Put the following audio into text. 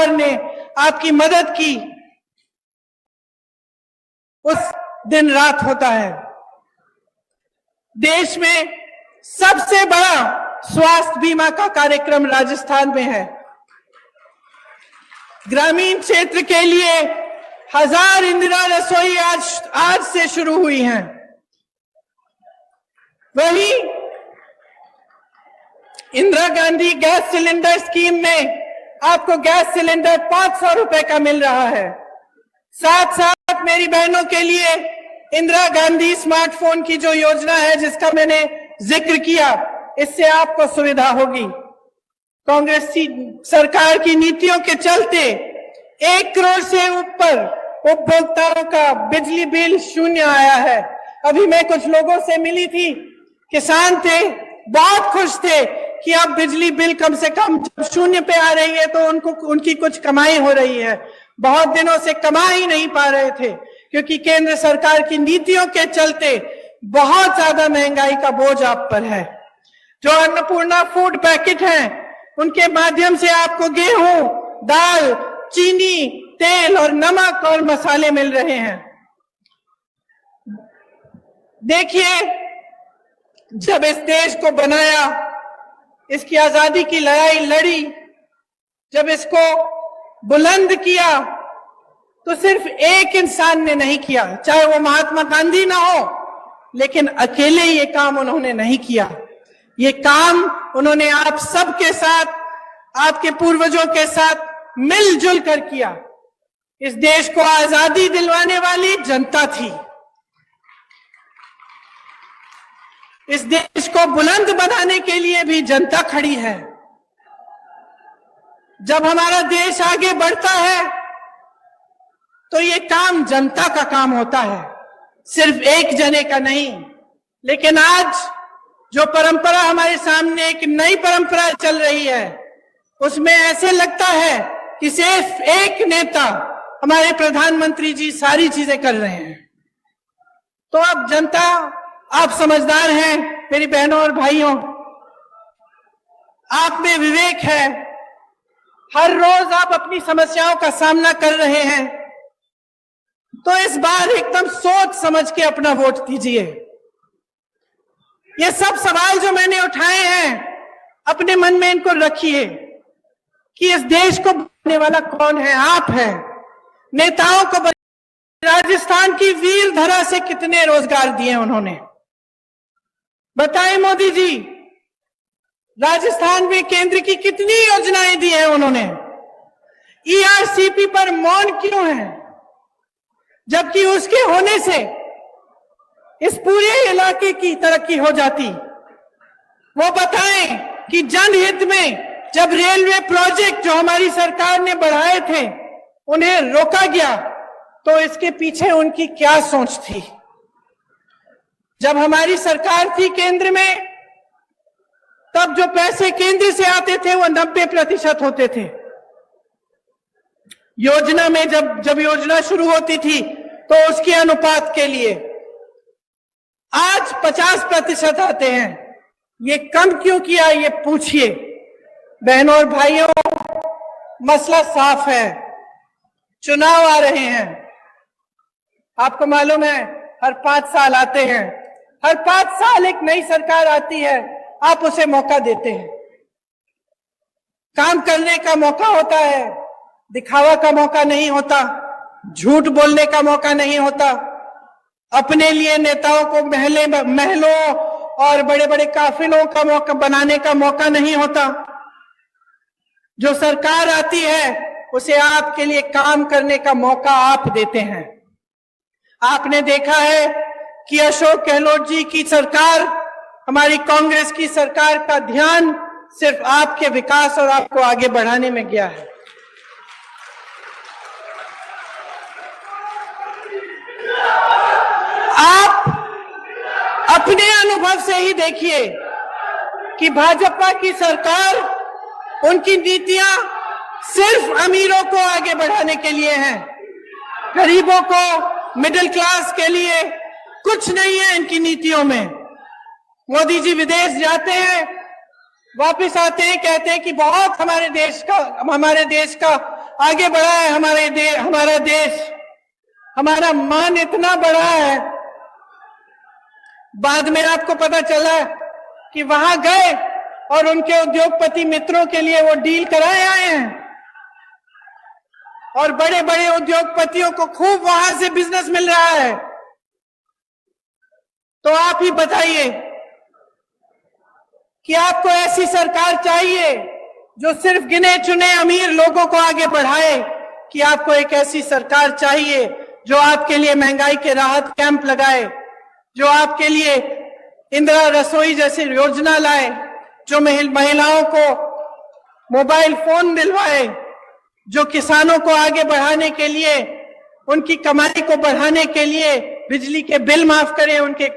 सरकार ने आपकी मदद की, उस दिन रात होता है। देश में सबसे बड़ा स्वास्थ्य बीमा का कार्यक्रम राजस्थान में है। ग्रामीण क्षेत्र के लिए 1000 इंदिरा रसोई आज से शुरू हुई हैं। वहीं Indira Gandhi gas cylinder scheme में आपको गैस सिलेंडर 500 रुपए का मिल रहा है। साथ साथ मेरी बहनों के लिए इंदिरा गांधी स्मार्टफोन की जो योजना है, जिसका मैंने जिक्र किया, इससे आपको सुविधा होगी। कांग्रेस सरकार की नीतियों के चलते 1 करोड़ से ऊपर उपभोक्ताओं का बिजली बिल शून्य आया है। अभी मैं कुछ लोगों से मिली थी, किसान थे, बहुत खुश थे कि अब बिजली बिल कम से कम शून्य पे आ रही है तो उनकी कुछ कमाई हो रही है। बहुत दिनों से कमा ही नहीं पा रहे थे, क्योंकि केंद्र सरकार की नीतियों के चलते बहुत ज्यादा महंगाई का बोझ आप पर है। जो अन्नपूर्णा फूड पैकेट हैं, उनके माध्यम से आपको गेहूं, दाल, चीनी, तेल और नमक और मसाले मिल रहे हैं। देखिए, जब इस देश को बनाया, इसकी आजादी की लड़ाई लड़ी, जब इसको बुलंद किया, तो सिर्फ एक इंसान ने नहीं किया, चाहे वो महात्मा गांधी ना हो, लेकिन अकेले ये काम उन्होंने नहीं किया। ये काम उन्होंने आप सबके साथ, आपके पूर्वजों के साथ मिलजुल कर किया। इस देश को आजादी दिलवाने वाली जनता थी। इस देश को बुलंद बनाने के लिए भी जनता खड़ी है। जब हमारा देश आगे बढ़ता है तो ये काम जनता का काम होता है, सिर्फ एक जने का नहीं। लेकिन आज जो परंपरा हमारे सामने, एक नई परंपरा चल रही है, उसमें ऐसे लगता है कि सिर्फ एक नेता, हमारे प्रधानमंत्री जी, सारी चीजें कर रहे हैं। तो अब जनता, आप समझदार हैं मेरी बहनों और भाइयों, आप में विवेक है, हर रोज आप अपनी समस्याओं का सामना कर रहे हैं, तो इस बार एकदम सोच समझ के अपना वोट दीजिए। ये सब सवाल जो मैंने उठाए हैं, अपने मन में इनको रखिए कि इस देश को बनाने वाला कौन है? आप हैं। नेताओं को राजस्थान की वीर धरा से कितने रोजगार दिए उन्होंने, बताएं मोदी जी। राजस्थान में केंद्र की कितनी योजनाएं दी हैं उन्होंने। ईआरसीपी पर मौन क्यों है, जबकि उसके होने से इस पूरे इलाके की तरक्की हो जाती। वो बताएं कि जनहित में जब रेलवे प्रोजेक्ट जो हमारी सरकार ने बढ़ाए थे, उन्हें रोका गया, तो इसके पीछे उनकी क्या सोच थी। जब हमारी सरकार थी केंद्र में, तब जो पैसे केंद्र से आते थे वो 90% होते थे। योजना में जब योजना शुरू होती थी तो उसके अनुपात के लिए आज 50% आते हैं। ये कम क्यों किया, ये पूछिए। बहनों और भाइयों, मसला साफ है, चुनाव आ रहे हैं। आपको मालूम है, हर 5 साल आते हैं, हर 5 साल एक नई सरकार आती है, आप उसे मौका देते हैं। काम करने का मौका होता है, दिखावा का मौका नहीं होता, झूठ बोलने का मौका नहीं होता, अपने लिए नेताओं को महलों और बड़े बड़े काफिलों का मौका बनाने का मौका नहीं होता। जो सरकार आती है उसे आपके लिए काम करने का मौका आप देते हैं। आपने देखा है कि अशोक गहलोत जी की सरकार, हमारी कांग्रेस की सरकार का ध्यान सिर्फ आपके विकास और आपको आगे बढ़ाने में गया है। आप अपने अनुभव से ही देखिए कि भाजपा की सरकार, उनकी नीतियां सिर्फ अमीरों को आगे बढ़ाने के लिए हैं, गरीबों को, मिडिल क्लास के लिए कुछ नहीं है इनकी नीतियों में। मोदी जी विदेश जाते हैं, वापस आते हैं, कहते हैं कि बहुत हमारे देश का आगे बढ़ा है हमारा देश। हमारा मान इतना बड़ा है, बाद में आपको पता चला कि वहां गए और उनके उद्योगपति मित्रों के लिए वो डील कराए आए हैं और बड़े बड़े उद्योगपतियों को खूब वहां से बिजनेस मिल रहा है। तो आप ही बताइए कि आपको ऐसी सरकार चाहिए जो सिर्फ गिने चुने अमीर लोगों को आगे बढ़ाए, कि आपको एक ऐसी सरकार चाहिए जो आपके लिए महंगाई के राहत कैंप लगाए, जो आपके लिए इंदिरा रसोई जैसी योजना लाए, जो महिलाओं को मोबाइल फोन दिलवाए, जो किसानों को आगे बढ़ाने के लिए, उनकी कमाई को बढ़ाने के लिए बिजली के बिल माफ करें, उनके